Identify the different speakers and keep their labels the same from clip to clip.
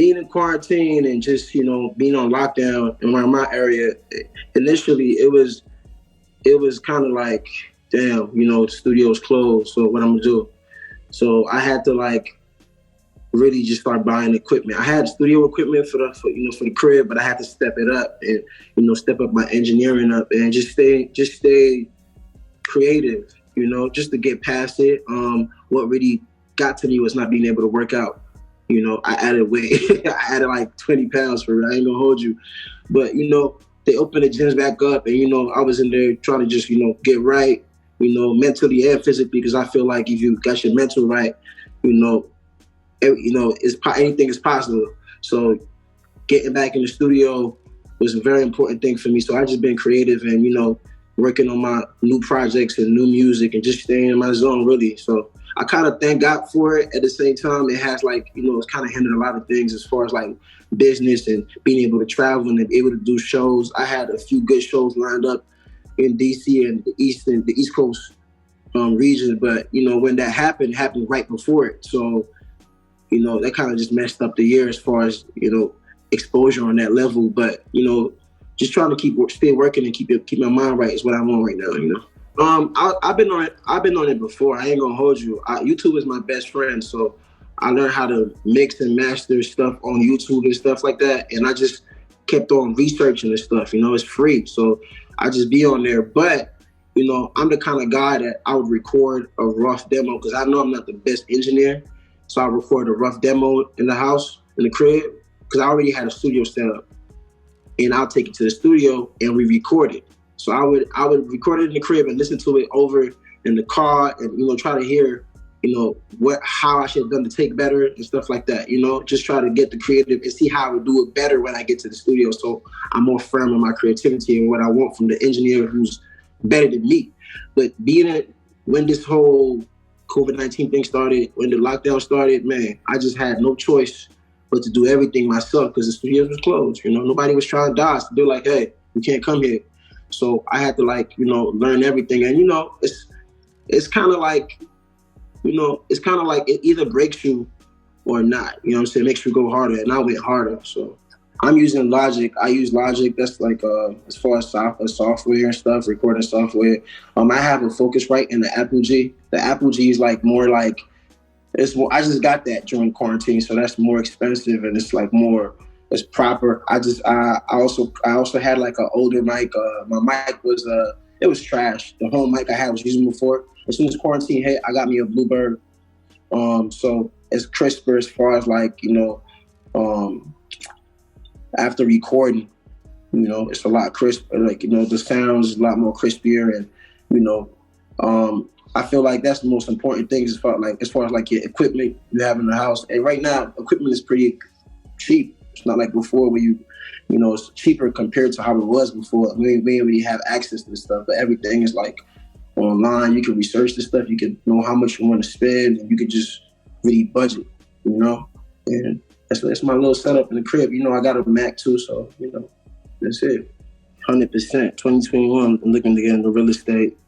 Speaker 1: being in quarantine and just, being on lockdown around my area, initially it was kind of like, damn, the studio's closed, so what I'm gonna do? So I had to like really just start buying equipment. I had studio equipment for the crib, but I had to step it up and step up my engineering up and just stay creative, just to get past it. What really got to me was not being able to work out. I added weight. I added like 20 pounds for it. I ain't gonna hold you. But, they opened the gyms back up and, I was in there trying to just, get right, mentally and physically, because I feel like if you got your mental right, anything is possible. So getting back in the studio was a very important thing for me. So I just been creative and, working on my new projects and new music and just staying in my zone, really. So I kind of thank God for it. At the same time, it has like, it's kind of hindered a lot of things as far as like business and being able to travel and able to do shows. I had a few good shows lined up in DC and the East Coast region. But, when that happened, it happened right before it. So, that kind of just messed up the year as far as, exposure on that level. But, just trying to stay working and keep my mind right is what I'm on right now, I've been on it before. I ain't gonna hold you. YouTube is my best friend, so I learned how to mix and master stuff on YouTube and stuff like that. And I just kept on researching this stuff. It's free, so I just be on there. But I'm the kind of guy that I would record a rough demo because I know I'm not the best engineer. So I record a rough demo in the house, in the crib, because I already had a studio set up. And I'll take it to the studio and we record it. So I would record it in the crib and listen to it over in the car and, try to hear, how I should have done the take better and stuff like that, just try to get the creative and see how I would do it better when I get to the studio. So I'm more firm in my creativity and what I want from the engineer who's better than me. But when this whole COVID-19 thing started, when the lockdown started, man, I just had no choice but to do everything myself because the studios was closed. Nobody was trying to dodge. They're like, hey, you can't come here. So I had to learn everything. And, it's kind of like, it either breaks you or not. You know what I'm saying? It makes you go harder. And I went harder. So I'm using Logic. I use Logic. That's like, as far as software and stuff, recording software. I have a Focusrite and the Apple G. The Apple G is like more like, I just got that during quarantine, so that's more expensive and it's like it's proper. I also had like an older mic. My mic was it was trash. The home mic I had was using before. As soon as quarantine hit, I got me a Bluebird. So it's crisper as far as like, after recording, it's a lot crisper. Like, the sound is a lot more crispier and, I feel like that's the most important thing as far as like your equipment you have in the house. And right now, equipment is pretty cheap. It's not like before where it's cheaper compared to how it was before. We didn't really have access to this stuff, but everything is like online. You can research this stuff. You can know how much you want to spend, and you can just really budget, And that's my little setup in the crib. I got a Mac too, so that's it. 100%. 2021. I'm looking to get into real estate.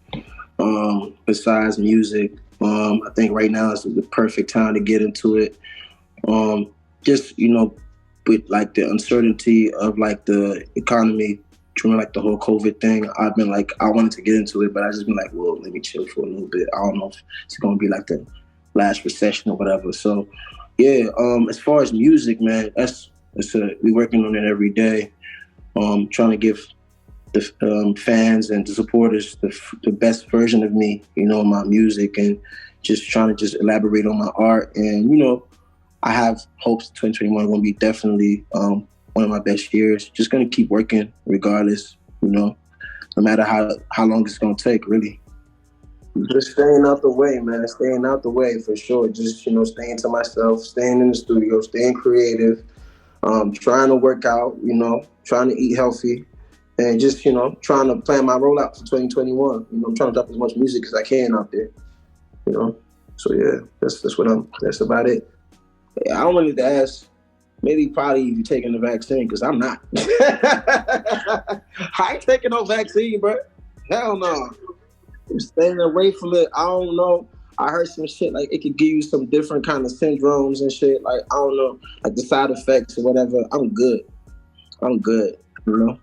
Speaker 1: Besides music, I think right now is the perfect time to get into it. Just, with like the uncertainty of like the economy during like the whole COVID thing, I've been like, I wanted to get into it, but I just been like, well, let me chill for a little bit. I don't know if it's going to be like the last recession or whatever. So yeah, as far as music, man, we working on it every day. Trying to give the fans and the supporters the best version of me, my music, and just trying to elaborate on my art. And, I have hopes 2021 going to be definitely one of my best years. Just going to keep working regardless, no matter how long it's going to take, really. Just staying out the way, man. Staying out the way for sure. Just, staying to myself, staying in the studio, staying creative, trying to work out, trying to eat healthy. And just, trying to plan my rollout for 2021. I'm trying to drop as much music as I can out there. So yeah, that's about it. I wanted to ask, probably if you're taking the vaccine, because I'm not. I ain't taking no vaccine, bro. Hell no. I'm staying away from it. I don't know. I heard some shit like it could give you some different kind of syndromes and shit. Like I don't know, like the side effects or whatever. I'm good. You know.